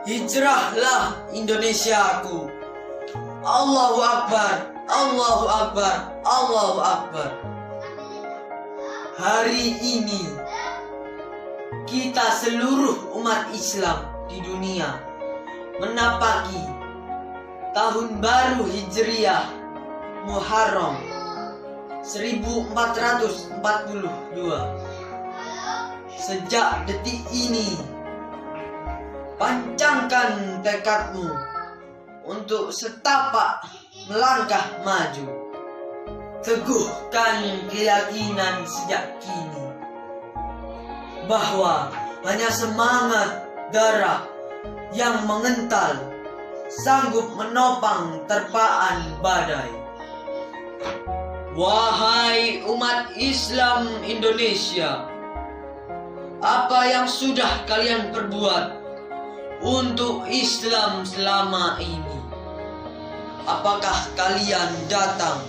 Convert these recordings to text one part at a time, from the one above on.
Hijrahlah Indonesiaku. Allahu Akbar, Allahu Akbar, Allahu Akbar. Hari ini kita seluruh umat Islam di dunia menapaki tahun baru Hijriah Muharram 1442. Sejak detik ini, pancangkan tekadmu untuk setapak melangkah maju. Teguhkan keyakinan sejak kini bahwa hanya semangat darah yang mengental sanggup menopang terpaan badai. Wahai umat Islam Indonesia, apa yang sudah kalian perbuat untuk Islam selama ini? Apakah kalian datang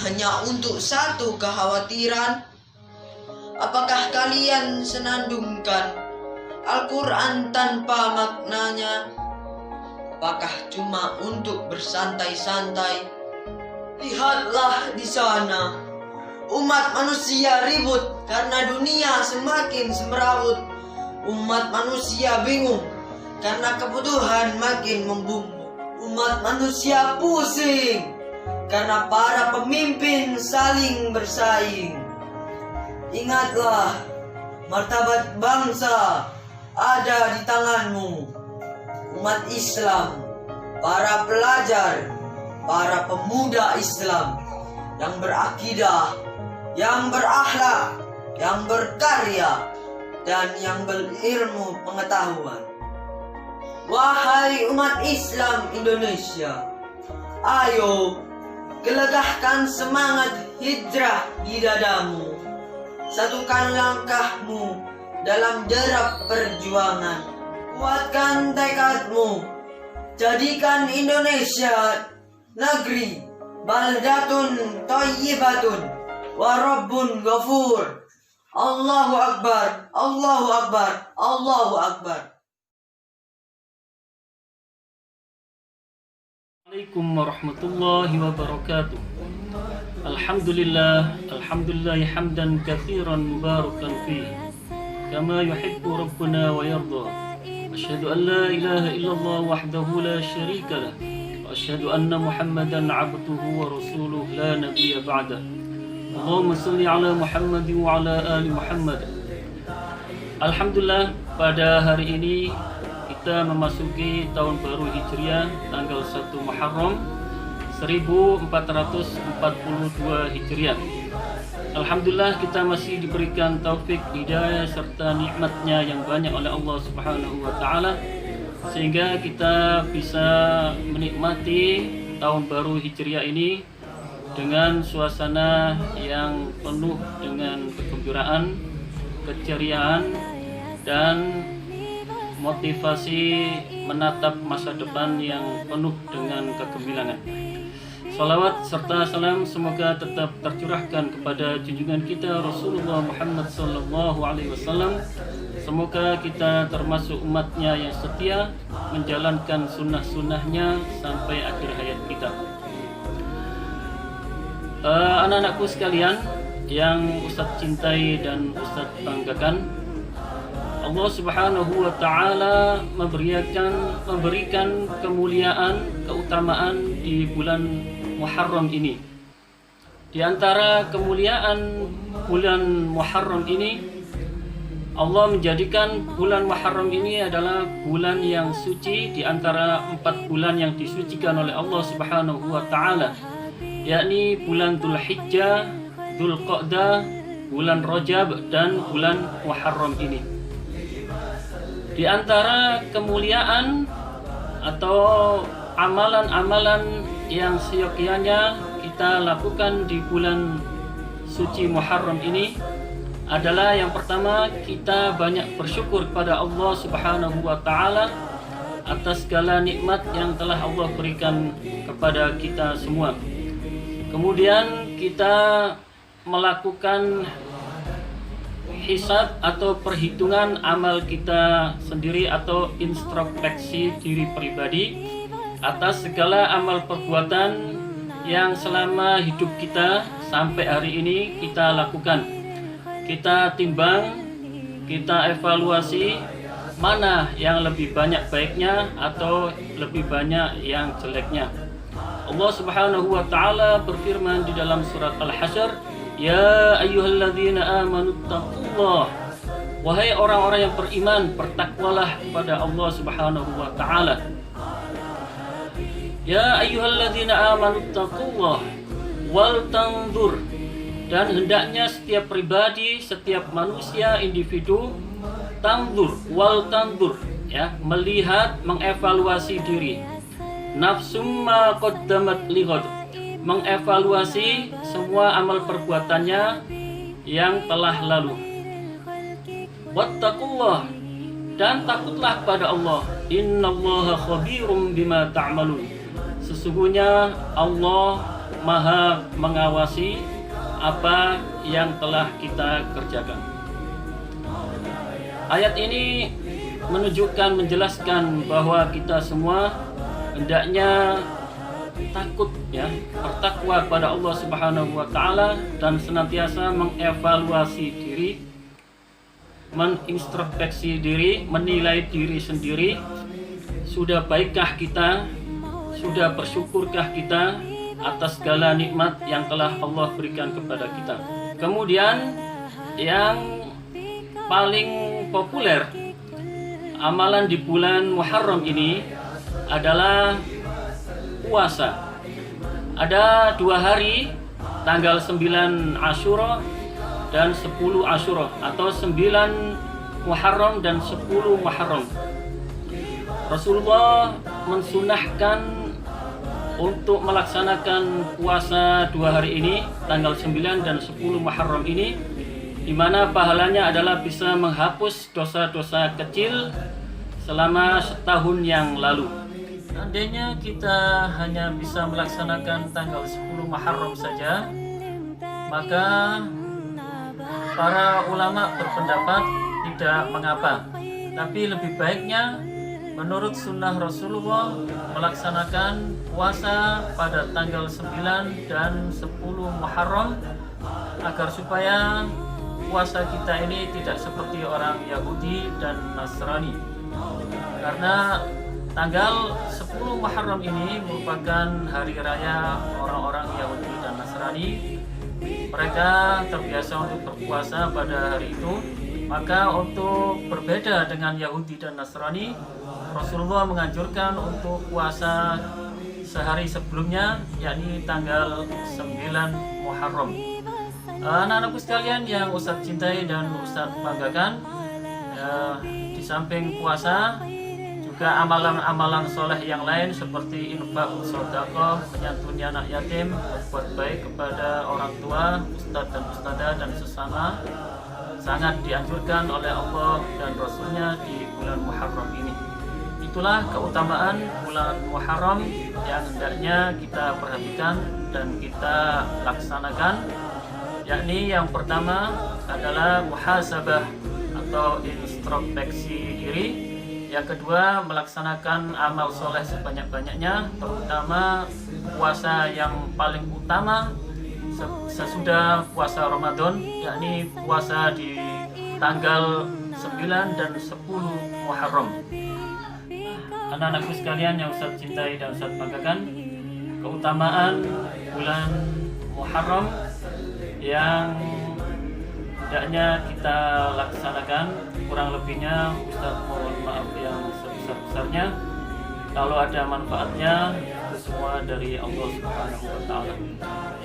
hanya untuk satu kekhawatiran? Apakah kalian senandungkan Al-Quran tanpa maknanya? Apakah cuma untuk bersantai-santai? Lihatlah di sana, umat manusia ribut karena dunia semakin semrawut. Umat manusia bingung karena kebutuhan makin membumbung. Umat manusia pusing karena para pemimpin saling bersaing. Ingatlah, martabat bangsa ada di tanganmu. Umat Islam, para pelajar, para pemuda Islam yang berakidah, yang berakhlak, yang berkarya, dan yang berilmu pengetahuan. Wahai umat Islam Indonesia, ayo gelegahkan semangat hijrah di dadamu. Satukan langkahmu dalam derap perjuangan. Kuatkan tekadmu. Jadikan Indonesia negeri baldatun thayyibatun wa rabbun ghafur. Allahu Akbar, Allahu Akbar, Allahu Akbar. Assalamualaikum warahmatullahi wabarakatuh. Alhamdulillah hamdan katsiran mubarakan fihi kama yuhibbu rabbuna wa yarda. Asyhadu an la ilaha illallah wahdahu la syarika lah wa asyhadu anna Muhammadan abduhu wa rasuluh la nabiyya ba'dah. Allahumma shalli ala Muhammad wa ala ali Muhammad. Alhamdulillah, pada hari ini kita memasuki tahun baru Hijriah tanggal 1 Muharram 1442 Hijriah. Alhamdulillah, kita masih diberikan taufik, hidayah serta nikmatnya yang banyak oleh Allah Subhanahu wa taala sehingga kita bisa menikmati tahun baru Hijriah ini dengan suasana yang penuh dengan kegembiraan, keceriaan, dan motivasi menatap masa depan yang penuh dengan kegemilangan. Salawat serta salam semoga tetap tercurahkan kepada junjungan kita Rasulullah Muhammad SAW. Semoga kita termasuk umatnya yang setia menjalankan sunnah-sunnahnya sampai akhir hayat kita. Anak-anakku sekalian yang Ustadz cintai dan Ustadz banggakan, Allah Subhanahu wa taala memberikan kemuliaan, keutamaan di bulan Muharram ini. Di antara kemuliaan bulan Muharram ini, Allah menjadikan bulan Muharram ini adalah bulan yang suci di antara 4 bulan yang disucikan oleh Allah Subhanahu wa taala, yakni bulan Dzulhijjah, Dzulqa'dah, bulan Rajab, dan bulan Muharram ini. Di antara kemuliaan atau amalan-amalan yang seyogyanya kita lakukan di bulan suci Muharram ini adalah yang pertama, kita banyak bersyukur kepada Allah Subhanahu wa taala atas segala nikmat yang telah Allah berikan kepada kita semua. Kemudian kita melakukan hisab atau perhitungan amal kita sendiri atau introspeksi diri pribadi atas segala amal perbuatan yang selama hidup kita sampai hari ini kita lakukan. Kita timbang, kita evaluasi mana yang lebih banyak baiknya atau lebih banyak yang jeleknya. Allah Subhanahu wa taala berfirman di dalam surat Al-Hasyr, "Ya ayyuhalladzina amanu taqullah." Wahai orang-orang yang beriman, bertakwalah kepada Allah Subhanahu wa taala. Ya ayyuhalladzina amanu taqullah wal tanzur. Dan hendaknya setiap pribadi, setiap manusia, individu tanzur wal tanzur, ya, melihat, mengevaluasi diri. Nafsum ma qaddamat lighad, mengevaluasi semua amal perbuatannya yang telah lalu. Wattaqullah, dan takutlah pada Allah. Innallaha khabirum bima ta'malun. Sesungguhnya Allah Maha mengawasi apa yang telah kita kerjakan. Ayat ini menunjukkan, menjelaskan bahwa kita semua hendaknya takut, ya, bertakwa pada Allah Subhanahu wa taala dan senantiasa mengevaluasi diri, menintrospeksi diri, menilai diri sendiri. Sudah baikkah kita? Sudah bersyukurkah kita atas segala nikmat yang telah Allah berikan kepada kita? Kemudian yang paling populer amalan di bulan Muharram ini adalah puasa. Ada 2 hari, tanggal 9 Asyura dan 10 Asyura, atau 9 Muharram dan 10 Muharram. Rasulullah mensunahkan untuk melaksanakan puasa 2 hari ini, tanggal 9 dan 10 Muharram ini, di mana pahalanya adalah bisa menghapus dosa-dosa kecil selama setahun yang lalu. Seandainya kita hanya bisa melaksanakan tanggal 10 Muharram saja, maka para ulama berpendapat tidak mengapa. Tapi lebih baiknya menurut sunnah Rasulullah melaksanakan puasa pada tanggal 9 dan 10 Muharram, agar supaya puasa kita ini tidak seperti orang Yahudi dan Nasrani. Karena tanggal 10 Muharram ini merupakan hari raya orang-orang Yahudi dan Nasrani. Mereka terbiasa untuk berpuasa pada hari itu. Maka untuk berbeda dengan Yahudi dan Nasrani, Rasulullah menganjurkan untuk puasa sehari sebelumnya, yakni tanggal 9 Muharram. Anak-anakku sekalian yang Ustadz cintai dan Ustadz banggakan, di samping puasa juga amalan-amalan soleh yang lain seperti infak, sedekah, menyantuni anak yatim, berbuat baik kepada orang tua, ustadz dan ustadzah dan sesama, sangat dianjurkan oleh Allah dan Rasulnya di bulan Muharram ini. Itulah keutamaan bulan Muharram yang hendaknya kita perhatikan dan kita laksanakan, yakni yang pertama adalah muhasabah atau introspeksi diri. Yang kedua, melaksanakan amal soleh sebanyak-banyaknya, terutama puasa yang paling utama sesudah puasa Ramadan, yakni puasa di tanggal 9 dan 10 Muharram. Anak-anakku sekalian yang Ustadz cintai dan Ustadz banggakan, keutamaan bulan Muharram yang hendaknya kita laksanakan, kurang lebihnya Ustadz mohon maaf yang sebesar-besarnya. Kalau ada manfaatnya, itu semua dari Allah Subhanahu wa taala.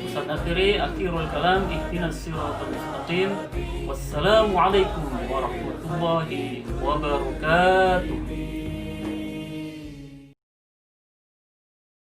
Ustadz akhirul kalam, ihdinas siratal mustaqim. Wassalamualaikum warahmatullahi wabarakatuh.